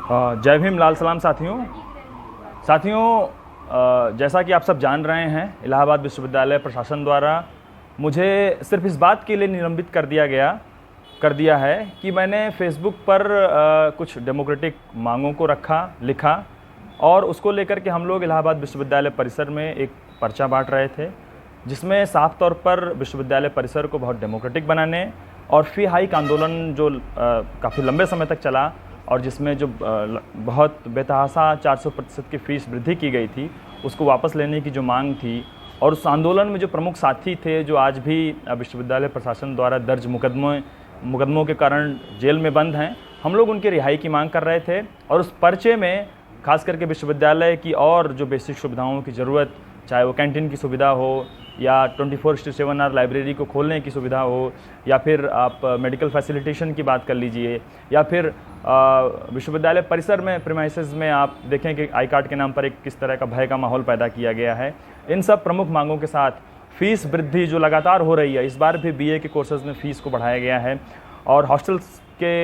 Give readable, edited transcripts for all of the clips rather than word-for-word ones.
जय भीम, लाल सलाम साथियों, जैसा कि आप सब जान रहे हैं, इलाहाबाद विश्वविद्यालय प्रशासन द्वारा मुझे सिर्फ इस बात के लिए निलंबित कर दिया है कि मैंने फेसबुक पर कुछ डेमोक्रेटिक मांगों को लिखा और उसको लेकर के हम लोग इलाहाबाद विश्वविद्यालय परिसर में एक पर्चा बांट रहे थे, जिसमें साफ तौर पर विश्वविद्यालय परिसर को बहुत डेमोक्रेटिक बनाने और फ़ी हाइक आंदोलन जो काफ़ी लंबे समय तक चला और जिसमें जो बहुत बेतहाशा 400% की फ़ीस वृद्धि की गई थी, उसको वापस लेने की जो मांग थी, और उस आंदोलन में जो प्रमुख साथी थे जो आज भी विश्वविद्यालय प्रशासन द्वारा दर्ज मुकदमों के कारण जेल में बंद हैं, हम लोग उनकी रिहाई की मांग कर रहे थे। और उस पर्चे में खास करके विश्वविद्यालय की और जो बेसिक सुविधाओं की ज़रूरत, चाहे वो कैंटीन की सुविधा हो या 24/7 आवर लाइब्रेरी को खोलने की सुविधा हो, या फिर आप मेडिकल फैसिलिटेशन की बात कर लीजिए, या फिर विश्वविद्यालय परिसर में प्रीमाइसेस में आप देखें कि आई कार्ड के नाम पर एक किस तरह का भय का माहौल पैदा किया गया है। इन सब प्रमुख मांगों के साथ फ़ीस वृद्धि जो लगातार हो रही है, इस बार भी बीए के कोर्सेज़ में फ़ीस को बढ़ाया गया है और हॉस्टल्स के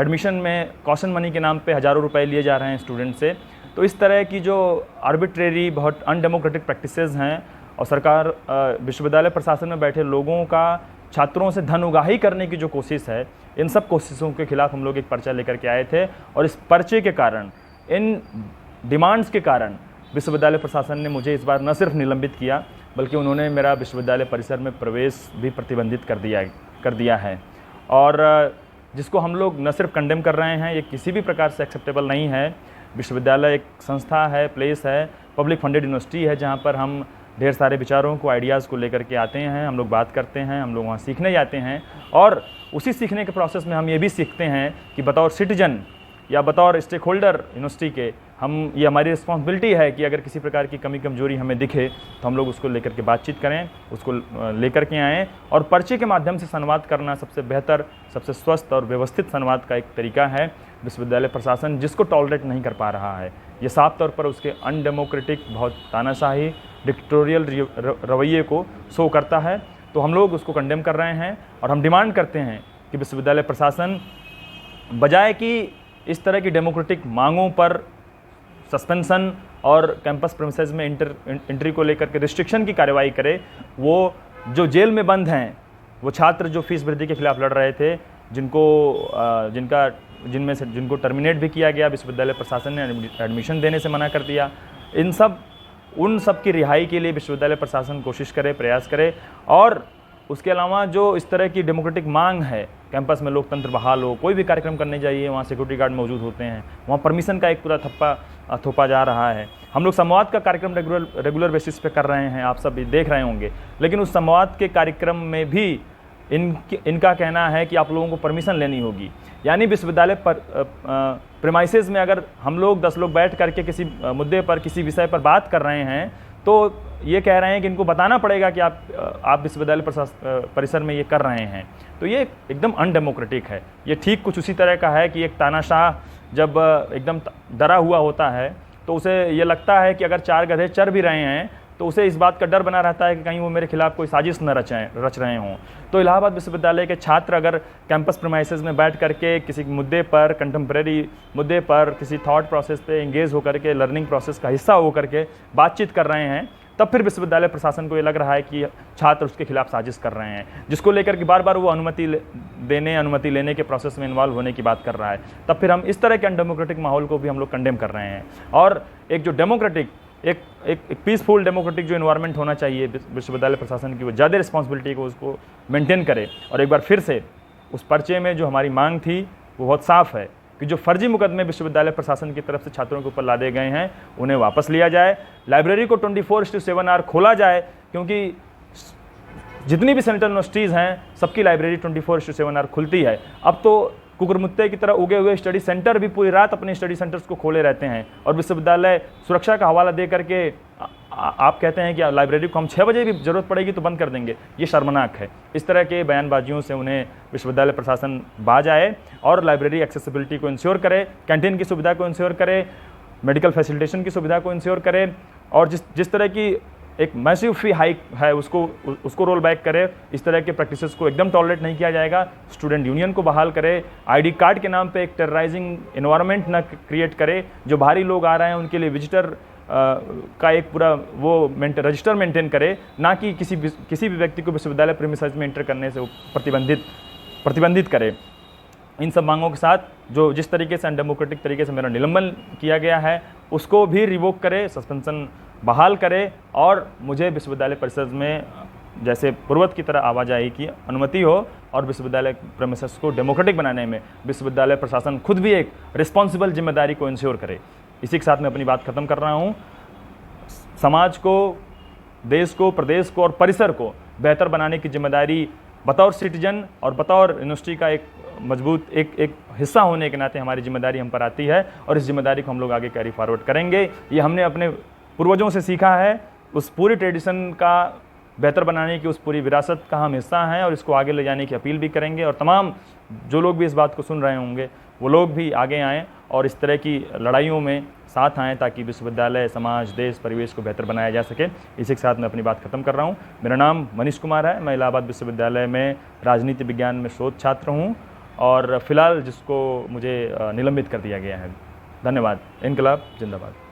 एडमिशन में कॉशन मनी के नाम पे हज़ारों रुपए लिए जा रहे हैं स्टूडेंट से। तो इस तरह की जो आर्बिट्रेरी बहुत अनडेमोक्रेटिक प्रैक्टिसेस हैं और सरकार विश्वविद्यालय प्रशासन में बैठे लोगों का छात्रों से धन उगाही करने की जो कोशिश है, इन सब कोशिशों के खिलाफ हम लोग एक पर्चा लेकर के आए थे। और इस पर्चे के कारण, इन डिमांड्स के कारण विश्वविद्यालय प्रशासन ने मुझे इस बार न सिर्फ निलंबित किया, बल्कि उन्होंने मेरा विश्वविद्यालय परिसर में प्रवेश भी प्रतिबंधित कर दिया है। और जिसको हम लोग न सिर्फ कंडेम कर रहे हैं, ये किसी भी प्रकार से एक्सेप्टेबल नहीं है। विश्वविद्यालय एक संस्था है, प्लेस है, पब्लिक फंडेड यूनिवर्सिटी है, जहाँ पर हम ढेर सारे विचारों को, आइडियाज़ को लेकर के आते हैं, हम लोग बात करते हैं, हम लोग वहाँ सीखने जाते हैं। और उसी सीखने के प्रोसेस में हम ये भी सीखते हैं कि बतौर सिटीजन या बतौर स्टेक होल्डर यूनिवर्सिटी के ये हमारी रिस्पॉन्सिबिलिटी है कि अगर किसी प्रकार की कमी कमजोरी हमें दिखे तो हम लोग उसको लेकर के बातचीत करें, उसको लेकर के आएँ। और पर्चे के माध्यम से संवाद करना सबसे बेहतर, सबसे स्वस्थ और व्यवस्थित संवाद का एक तरीका है। विश्वविद्यालय प्रशासन जिसको टॉलरेट नहीं कर पा रहा है, ये साफ तौर पर उसके अनडेमोक्रेटिक, बहुत तानाशाही, डिक्टेटोरियल रवैये को शो करता है। तो हम लोग उसको कंडेम कर रहे हैं और हम डिमांड करते हैं कि विश्वविद्यालय प्रशासन बजाय कि इस तरह की डेमोक्रेटिक मांगों पर सस्पेंशन और कैंपस प्रीमिसेस में एंट्री को लेकर के रिस्ट्रिक्शन की कार्रवाई करे, वो जो जेल में बंद हैं, वो छात्र जो फीस वृद्धि के खिलाफ लड़ रहे थे, जिनको टर्मिनेट भी किया गया, विश्वविद्यालय प्रशासन ने एडमिशन देने से मना कर दिया, उन सब की रिहाई के लिए विश्वविद्यालय प्रशासन कोशिश करे, प्रयास करे। और उसके अलावा जो इस तरह की डेमोक्रेटिक मांग है, कैंपस में लोकतंत्र बहाल हो, कोई भी कार्यक्रम करने जाइए वहाँ सिक्योरिटी गार्ड मौजूद होते हैं, वहाँ परमिशन का एक पूरा थोपा जा रहा है। हम लोग संवाद का कार्यक्रम रेगुलर बेसिस पे कर रहे हैं, आप सब भी देख रहे होंगे, लेकिन उस संवाद के कार्यक्रम में भी इनका कहना है कि आप लोगों को परमिशन लेनी होगी। यानी विश्वविद्यालय प्रीमाइसेस में अगर हम लोग 10 लोग बैठ करके किसी मुद्दे पर, किसी विषय पर बात कर रहे हैं, तो ये कह रहे हैं कि इनको बताना पड़ेगा कि आप विश्वविद्यालय परिसर में ये कर रहे हैं। तो ये एकदम अनडेमोक्रेटिक है। ये ठीक कुछ उसी तरह का है कि एक तानाशाह जब एकदम डरा हुआ होता है तो उसे ये लगता है कि अगर 4 गधे चर भी रहे हैं तो उसे इस बात का डर बना रहता है कि कहीं वो मेरे खिलाफ कोई साजिश न रच रहे हों। तो इलाहाबाद विश्वविद्यालय के छात्र अगर कैंपस प्रीमाइसेस में बैठ करके किसी मुद्दे पर, कंटेम्प्रेरी मुद्दे पर, किसी थॉट प्रोसेस पे एंगेज होकर के, लर्निंग प्रोसेस का हिस्सा होकर के बातचीत कर रहे हैं, तब फिर विश्वविद्यालय प्रशासन को ये लग रहा है कि छात्र उसके खिलाफ साजिश कर रहे हैं, जिसको लेकर के बार बार वो अनुमति लेने के प्रोसेस में इन्वॉल्व होने की बात कर रहा है। तब फिर हम इस तरह के अनडेमोक्रेटिक माहौल को भी हम लोग कंडेम कर रहे हैं। और एक जो डेमोक्रेटिक, एक पीसफुल डेमोक्रेटिक जो इन्वायरमेंट होना चाहिए विश्वविद्यालय प्रशासन की, वो ज़्यादा रिस्पॉन्सिबिलिटी को उसको मेंटेन करे। और एक बार फिर से उस पर्चे में जो हमारी मांग थी वो बहुत साफ है कि जो फर्जी मुकदमे विश्वविद्यालय प्रशासन की तरफ से छात्रों के ऊपर लादे गए हैं, उन्हें वापस लिया जाए। लाइब्रेरी को 24/7 आवर खोला जाए, क्योंकि जितनी भी सेंट्रल यूनिवर्सिटीज़ हैं, सबकी लाइब्रेरी 24/7 आवर खुलती है। अब तो कुकुरमुत्ते की तरह उगे हुए स्टडी सेंटर भी पूरी रात अपने स्टडी सेंटर्स को खोले रहते हैं, और विश्वविद्यालय सुरक्षा का हवाला दे करके आप कहते हैं कि लाइब्रेरी को हम 6 बजे भी ज़रूरत पड़ेगी तो बंद कर देंगे। ये शर्मनाक है। इस तरह के बयानबाजियों से उन्हें विश्वविद्यालय प्रशासन बाज आए और लाइब्रेरी एक्सेसिबिलिटी को इंश्योर करे, कैंटीन की सुविधा को इंश्योर करे, मेडिकल फैसिलिटेशन की सुविधा को इंश्योर करे। और जिस तरह की एक मैसिव फी हाइक है उसको रोल बैक करे। इस तरह के प्रैक्टिसेस को एकदम टॉलरेट नहीं किया जाएगा। स्टूडेंट यूनियन को बहाल करे। आईडी कार्ड के नाम पे एक टेरराइजिंग एनवायरनमेंट न क्रिएट करे। जो बाहरी लोग आ रहे हैं उनके लिए विजिटर का एक पूरा वो रजिस्टर मेंटेन करे, ना कि किसी भी व्यक्ति को विश्वविद्यालय प्रीमिसेस में एंटर करने से प्रतिबंधित करे। इन सब मांगों के साथ जिस तरीके से अनडेमोक्रेटिक तरीके से मेरा निलंबन किया गया है उसको भी रिवोक करे, सस्पेंशन बहाल करे और मुझे विश्वविद्यालय परिषद में जैसे पूर्वत की तरह आवाजाही की अनुमति हो और विश्वविद्यालय प्रीमिसेस को डेमोक्रेटिक बनाने में विश्वविद्यालय प्रशासन खुद भी एक रिस्पॉन्सिबल जिम्मेदारी को इंश्योर करे। इसी के साथ मैं अपनी बात खत्म कर रहा हूँ। समाज को, देश को, प्रदेश को और परिसर को बेहतर बनाने की जिम्मेदारी बतौर सिटीजन और बतौर यूनिवर्सिटी का एक मजबूत एक हिस्सा होने के नाते हमारी जिम्मेदारी हम पर आती है और इस जिम्मेदारी को हम लोग आगे कैरी फॉरवर्ड करेंगे। ये हमने अपने पूर्वजों से सीखा है। उस पूरी ट्रेडिशन का बेहतर बनाने की, उस पूरी विरासत का हम हिस्सा हैं और इसको आगे ले जाने की अपील भी करेंगे। और तमाम जो लोग भी इस बात को सुन रहे होंगे वो लोग भी आगे आएँ और इस तरह की लड़ाइयों में साथ आएँ ताकि विश्वविद्यालय, समाज, देश, परिवेश को बेहतर बनाया जा सके। इसी के साथ मैं अपनी बात खत्म कर रहा हूँ। मेरा नाम मनीष कुमार है। मैं इलाहाबाद विश्वविद्यालय में राजनीति विज्ञान में शोध छात्र हूँ और फिलहाल जिसको मुझे निलंबित कर दिया गया है। धन्यवाद। इनकलाब जिंदाबाद।